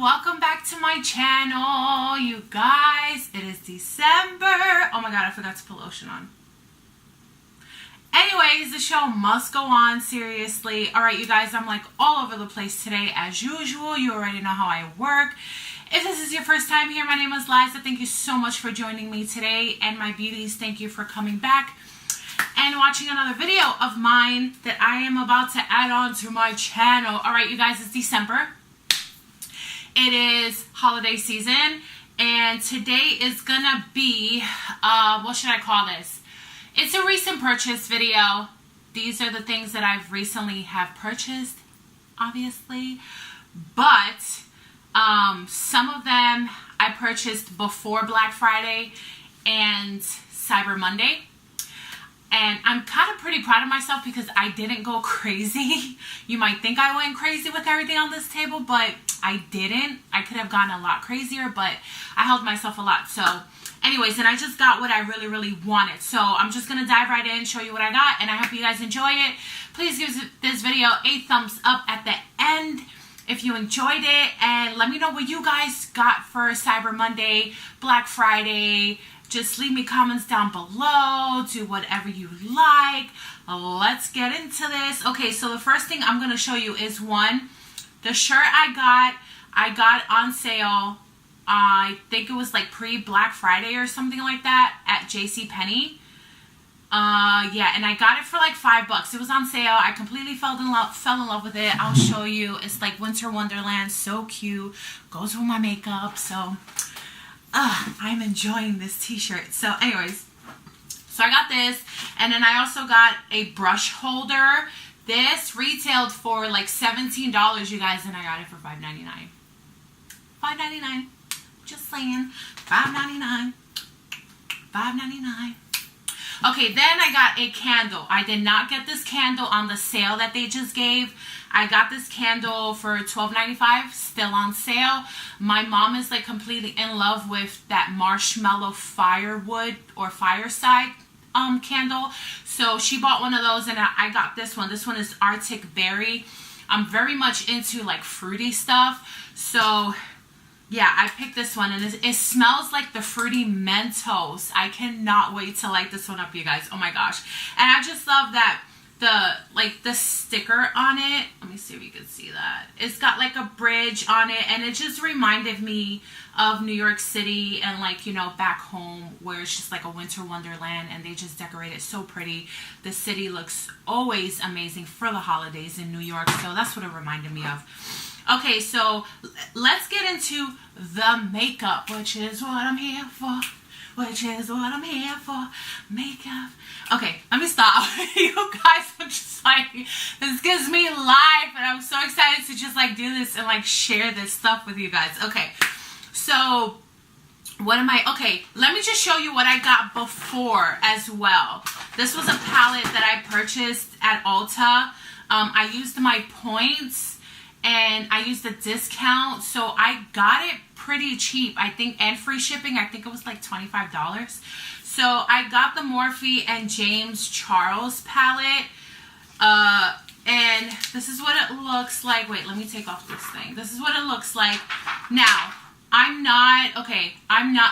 welcome back to my channel, you guys. It is December. Oh my god, I forgot to put lotion on. Anyways, the show must go on, seriously. Alright, you guys, I'm like all over the place today as usual. You already know how I work. If this is your first time here, my name is Liza. Thank you so much for joining me today. And my beauties, thank you for coming back and watching another video of mine that I am about to add on to my channel. Alright, you guys, it's December. It is holiday season, and today is gonna be, what should I call this? It's a recent purchase video. These are the things that I've recently have purchased, obviously, but some of them I purchased before Black Friday and Cyber Monday. And I'm kind of pretty proud of myself because I didn't go crazy. You might think I went crazy with everything on this table, but I didn't. I could have gone a lot crazier, but I held myself a lot. So anyways, and I just got what I really wanted. So I'm just going to dive right in, show you what I got, and I hope you guys enjoy it. Please give this video a thumbs up at the end if you enjoyed it, and let me know what you guys got for Cyber Monday, Black Friday. Just leave me comments down below. Do whatever you like. Let's get into this. Okay, so the first thing I'm going to show you is the shirt I got on sale. I think it was like pre-Black Friday or something like that at J.C Penny. Yeah, and I got it for like $5. It was on sale. I completely fell in love with it. I'll show you. It's like Winter Wonderland. So cute. Goes with my makeup. So I'm enjoying this t-shirt. So anyways, so I got this, and then I also got a brush holder. This retailed for like $17, you guys, and I got it for $5.99. $5.99. Just saying. $5.99. $5.99. Okay, then I got a candle. I did not get this candle on the sale that they just gave. I got this candle for $12.95, still on sale. My mom is like completely in love with that marshmallow firewood or fireside candle. So she bought one of those, and I got this one. This one is Arctic Berry. I'm very much into like fruity stuff. So yeah, I picked this one, and it smells like the Fruity Mentos. I cannot wait to light this one up, you guys. Oh my gosh. And I just love that the sticker on it. Let me see if you can see that. It's got like a bridge on it, and it just reminded me of New York City and like, you know, back home where it's just like a winter wonderland, and they just decorate it so pretty. The city looks always amazing for the holidays in New York, so that's what it reminded me of. Okay, so let's get into the makeup, which is what I'm here for. Which is what I'm here for. Makeup. Okay, let me stop. You guys, I'm just like, this gives me life, and I'm so excited to just like do this and like share this stuff with you guys. Okay, so okay, let me just show you what I got before as well. This was a palette that I purchased at Ulta. I used my points, and I used a discount, so I got it pretty cheap, I think, and free shipping. I think it was like $25. So I got the Morphe and James Charles palette, and this is what it looks like. Wait, let me take off this thing. This is what it looks like. Now,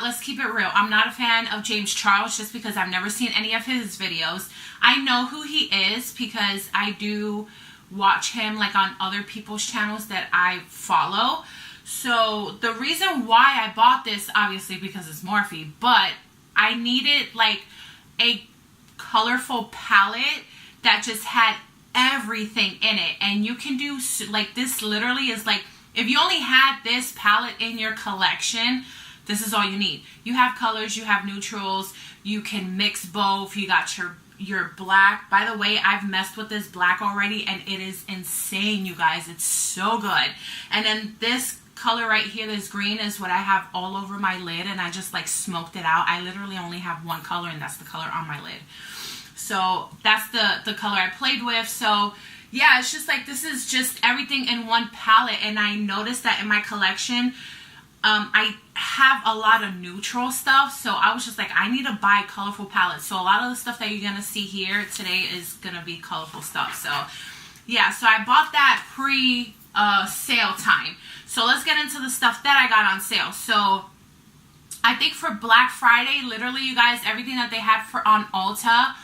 let's keep it real. I'm not a fan of James Charles just because I've never seen any of his videos. I know who he is because I do watch him like on other people's channels that I follow. So the reason why I bought this, obviously because it's Morphe, but I needed like a colorful palette that just had everything in it. And you can do like, this literally is like, if you only had this palette in your collection, this is all you need. You have colors, you have neutrals, you can mix both. You got your black. By the way, I've messed with this black already, and it is insane, you guys. It's so good. And then this color right here, this green, is what I have all over my lid, and I just like smoked it out. I literally only have one color, and that's the color on my lid. So that's the color I played with. So yeah, it's just like, this is just everything in one palette. And I noticed that in my collection, I have a lot of neutral stuff, so I was just like, I need to buy colorful palettes. So a lot of the stuff that you're gonna see here today is gonna be colorful stuff. So yeah, so I bought that pre sale time. So let's get into the stuff that I got on sale. So I think for Black Friday, literally, you guys, everything that they had for on Ulta,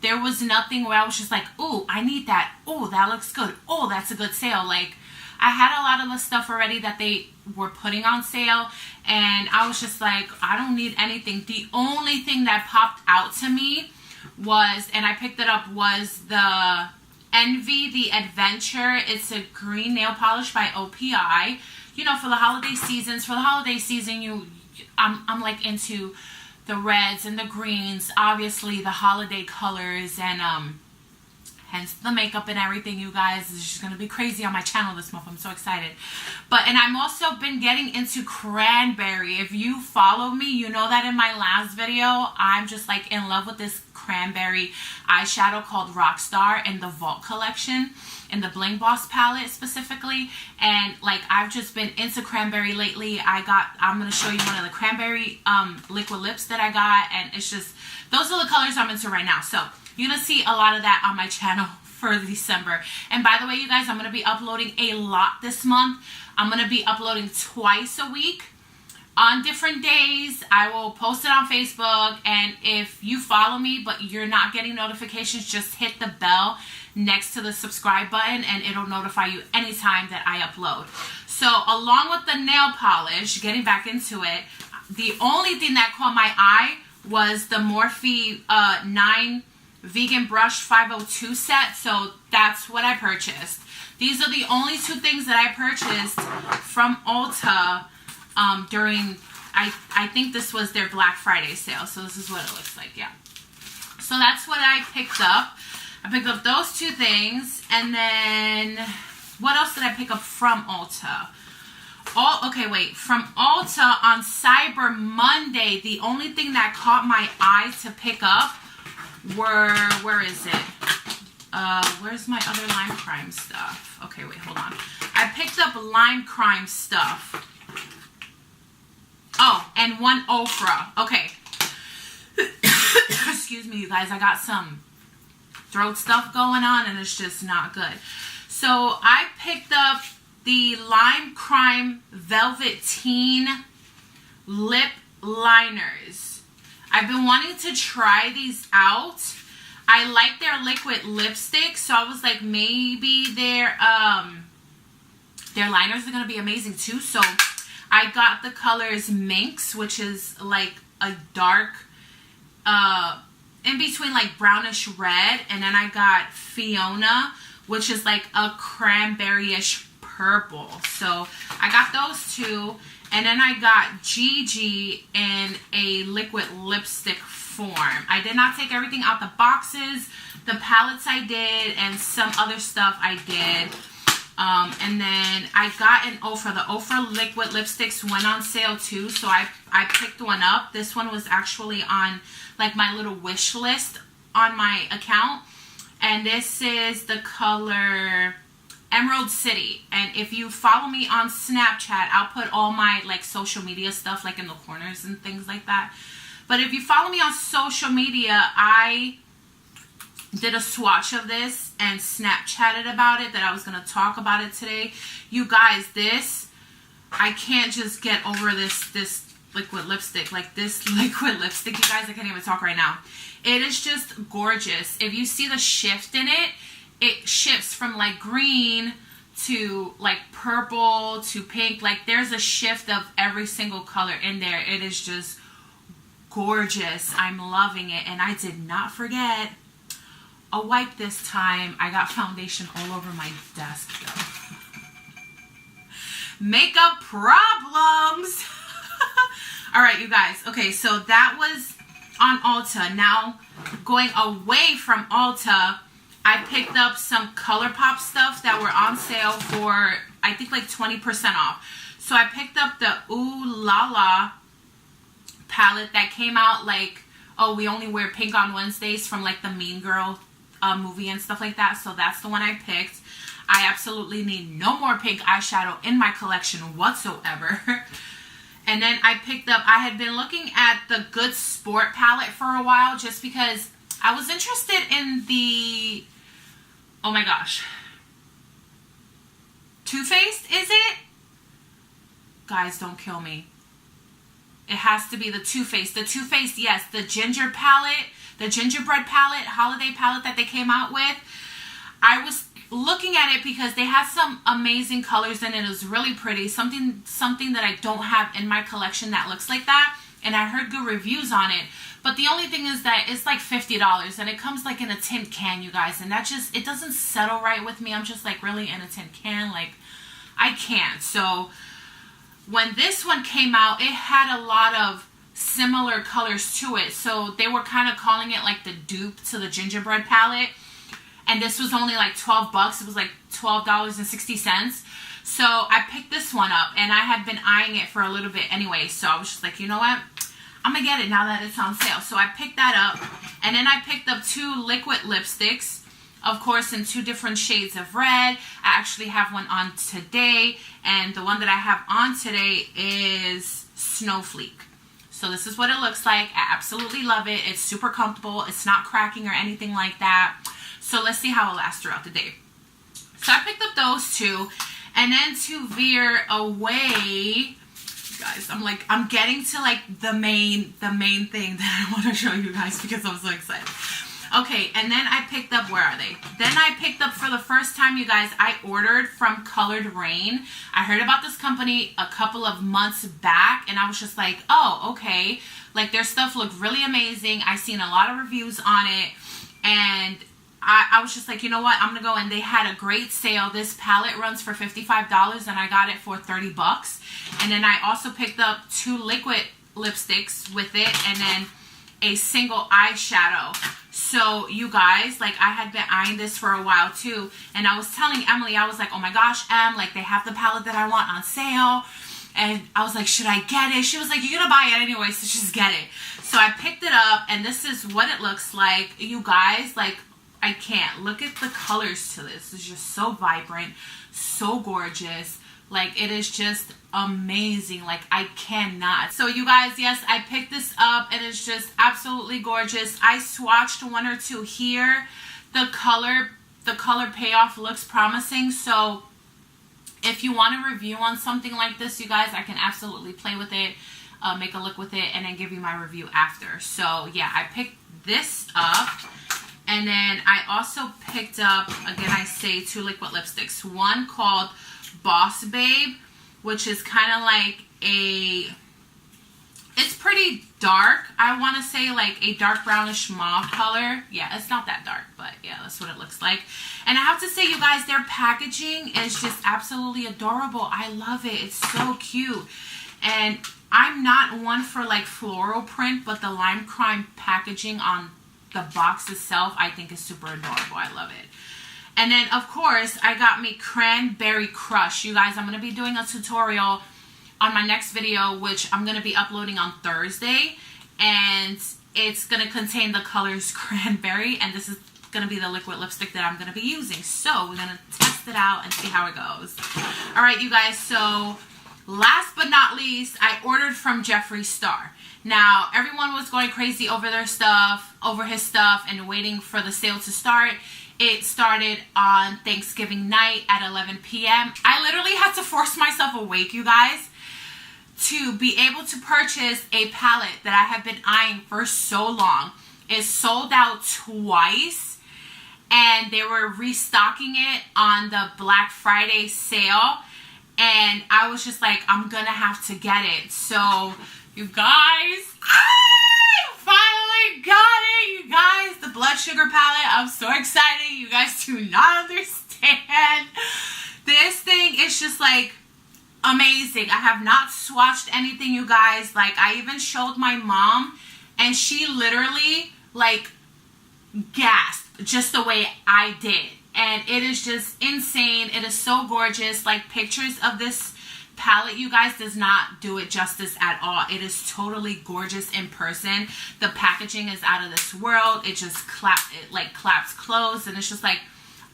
there was nothing where I was just like, oh, I need that. Oh, that looks good. Oh, that's a good sale. Like, I had a lot of the stuff already that they were putting on sale, and I was just like, I don't need anything. The only thing that popped out to me was, and I picked it up, was the Envy the Adventure. It's a green nail polish by O.P.I. You know, for the holiday seasons. For the holiday season, I'm like into the reds and the greens, obviously the holiday colors, and hence the makeup and everything, you guys. It's just gonna be crazy on my channel this month. I'm so excited. And I'm also been getting into cranberry. If you follow me, you know that in my last video, I'm just like in love with this cranberry eyeshadow called Rockstar in the Vault collection, in the Bling Boss palette specifically. And like, I've just been into cranberry lately. I'm gonna show you one of the cranberry liquid lips that I got, and it's just, those are the colors I'm into right now. So you're gonna see a lot of that on my channel for December. And by the way, you guys, I'm gonna be uploading a lot this month. I'm gonna be uploading twice a week on different days. I will post it on Facebook, and if you follow me but you're not getting notifications, just hit the bell next to the subscribe button and it'll notify you anytime that I upload. So along with the nail polish, getting back into it, the only thing that caught my eye was the Morphe 9 Vegan Brush 502 set. So that's what I purchased. These are the only two things that I purchased from Ulta during, I think this was their Black Friday sale. So this is what it looks like, yeah. So that's what I picked up. I picked up those two things, and then what else did I pick up from Ulta? Oh, okay, wait. From Ulta on Cyber Monday, the only thing that caught my eye to pick up were, where is it? Where's my other Lime Crime stuff? Okay, wait, hold on. I picked up Lime Crime stuff. Oh, and one OFRA. Okay. Excuse me, you guys. I got some throat stuff going on, and it's just not good. So I picked up the Lime Crime Velvetine lip liners. I've been wanting to try these out. I like their liquid lipstick, so I was like, maybe their liners are gonna be amazing too. So I got the colors Minx, which is like a dark in between like brownish red, and then I got Fiona, which is like a cranberry-ish purple. So I got those two, and then I got GIGI in a liquid lipstick form. I did not take everything out the boxes. The palettes I did, and some other stuff I did. And then I got an OFRA. The OFRA liquid lipsticks went on sale too, so I picked one up. This one was actually on like my little wish list on my account, and this is the color Emerald City. And if you follow me on Snapchat, I'll put all my like social media stuff like in the corners and things like that. But if you follow me on social media, I did a swatch of this and Snapchatted about it, that I was going to talk about it today. You guys, this, I can't just get over this liquid lipstick. Like this liquid lipstick, you guys, I can't even talk right now. It is just gorgeous. If you see the shift in it, it shifts from like green to like purple to pink. Like there's a shift of every single color in there. It is just gorgeous. I'm loving it. And I did not forget a wipe this time. I got foundation all over my desk though. Makeup problems. All right, you guys. Okay, so that was on Ulta. Now, going away from Ulta, I picked up some Colourpop stuff that were on sale for, I think, like 20% off. So I picked up the Ooh La La palette that came out like, oh, we only wear pink on Wednesdays, from like the Mean Girl movie and stuff like that. So that's the one I picked. I absolutely need no more pink eyeshadow in my collection whatsoever. And then I picked up, I had been looking at the Good Sport palette for a while, just because I was interested in the, oh my gosh, Too Faced, is it? Guys, don't kill me. It has to be the Too Faced. The Too Faced, yes. The ginger palette, the gingerbread palette, holiday palette that they came out with. I was looking at it because they had some amazing colors in it. It was really pretty. Something that I don't have in my collection that looks like that. And I heard good reviews on it. But the only thing is that it's like $50 and it comes like in a tin can, you guys. And that just, it doesn't settle right with me. I'm just like, really, in a tin can? Like, I can't. So when this one came out, it had a lot of similar colors to it. So they were kind of calling it like the dupe to the gingerbread palette. And this was only like 12 bucks. It was like $12.60. So I picked this one up and I had been eyeing it for a little bit anyway. So I was just like, you know what? I'm gonna get it now that it's on sale. So I picked that up. And then I picked up 2 liquid lipsticks. Of course, in 2 different shades of red. I actually have one on today. And the one that I have on today is Snowfleek. So this is what it looks like. I absolutely love it. It's super comfortable. It's not cracking or anything like that. So let's see how it lasts throughout the day. So I picked up those 2. And then to veer away, guys, I'm getting to like the main thing that I want to show you guys because I'm so excited. Okay, and then I picked up, where are they? Then I picked up for the first time, you guys, I ordered from Raine. I heard about this company a couple of months back and I was just like, oh, okay. Like their stuff looked really amazing. I seen a lot of reviews on it and I was just like, you know what, I'm gonna go. And they had a great sale. This palette runs for $55 and I got it for 30 bucks. And then I also picked up 2 liquid lipsticks with it and then a single eyeshadow. So you guys, like I had been eyeing this for a while too. And I was telling Emily, I was like, oh my gosh, Em, like they have the palette that I want on sale. And I was like, should I get it? She was like, you're gonna buy it anyway, so just get it. So I picked it up and this is what it looks like. You guys, like, I can't. Look at the colors to this. It's just so vibrant, so gorgeous. Like, it is just amazing. Like, I cannot. So, you guys, yes, I picked this up and it's just absolutely gorgeous. I swatched 1 or 2 here. The color payoff looks promising. So, if you want a review on something like this, you guys, I can absolutely play with it, make a look with it, and then give you my review after. So, yeah, I picked this up. And then I also picked up, again, I say 2 liquid lipsticks. One called Boss Babe, which is kind of like it's pretty dark. I want to say like a dark brownish mauve color. Yeah, it's not that dark, but yeah, that's what it looks like. And I have to say, you guys, their packaging is just absolutely adorable. I love it. It's so cute. And I'm not one for like floral print, but the lime crime packaging on the box itself, I think is super adorable. I love it. And then, of course, I got me Cranberry Crush. You guys, I'm going to be doing a tutorial on my next video, which I'm going to be uploading on Thursday. And it's going to contain the colors cranberry. And this is going to be the liquid lipstick that I'm going to be using. So, we're going to test it out and see how it goes. Alright, you guys. So, last but not least, I ordered from Jeffree Star. Now, everyone was going crazy over their stuff, over his stuff, and waiting for the sale to start. It started on Thanksgiving night at 11 p.m. I literally had to force myself awake, you guys, to be able to purchase a palette that I have been eyeing for so long. It sold out twice, and they were restocking it on the Black Friday sale. And I was just like, I'm gonna have to get it. So, you guys, I finally got it, you guys. The Blood Sugar palette. I'm so excited. You guys do not understand. This thing is just like amazing. I have not swatched anything, you guys. Like, I even showed my mom and she literally like gasped just the way I did. And it is just insane. It is so gorgeous. Like, pictures of this palette, you guys, does not do it justice at all. It is totally gorgeous in person. The packaging is out of this world. It just claps closed, and it's just like,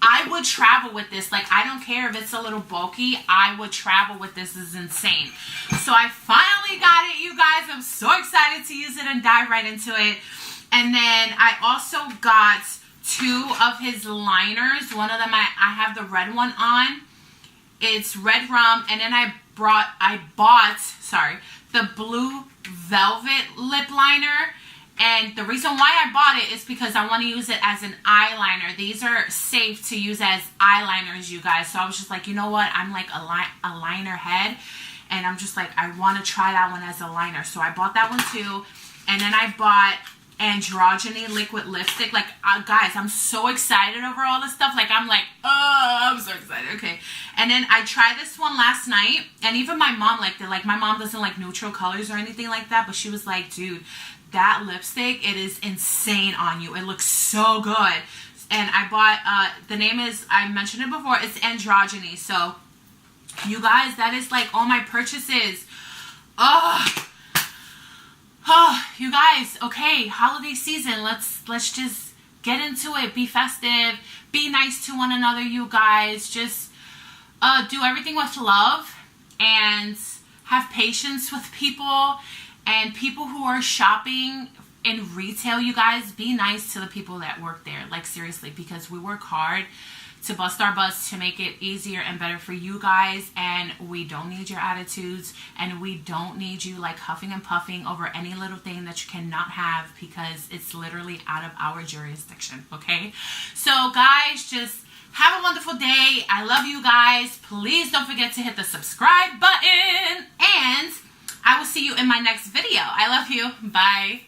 I would travel with this. Like, I don't care if it's a little bulky. I would travel with this. This is insane. So I finally got it, you guys. I'm so excited to use it and dive right into it. And then I also got 2 of his liners. One of them, I have the red one on. It's Redrum, and then I bought the blue velvet lip liner. And the reason why I bought it is because I want to use it as an eyeliner. These are safe to use as eyeliners, you guys. So I was just like, you know what? I'm like a liner head. And I'm just like, I want to try that one as a liner. So I bought that one too. And then I bought Androgyny liquid lipstick. Like, guys, I'm so excited over all this stuff. Like, I'm like, oh, I'm so excited. Okay. And then I tried this one last night. And even my mom liked it. Like, my mom doesn't like neutral colors or anything like that. But she was like, dude, that lipstick, it is insane on you. It looks so good. And I bought, the name is, I mentioned it before, it's Androgyny. So, you guys, that is like all my purchases. Oh, you guys, okay, holiday season. Let's just get into it. Be festive. Be nice to one another, you guys. Just do everything with love and have patience with people. And people who are shopping in retail, you guys, be nice to the people that work there. Like, seriously, because we work hard to bust our butts to make it easier and better for you guys. And we don't need your attitudes. And we don't need you, like, huffing and puffing over any little thing that you cannot have, because it's literally out of our jurisdiction, okay? So, guys, just have a wonderful day. I love you guys. Please don't forget to hit the subscribe button. And I will see you in my next video. I love you. Bye.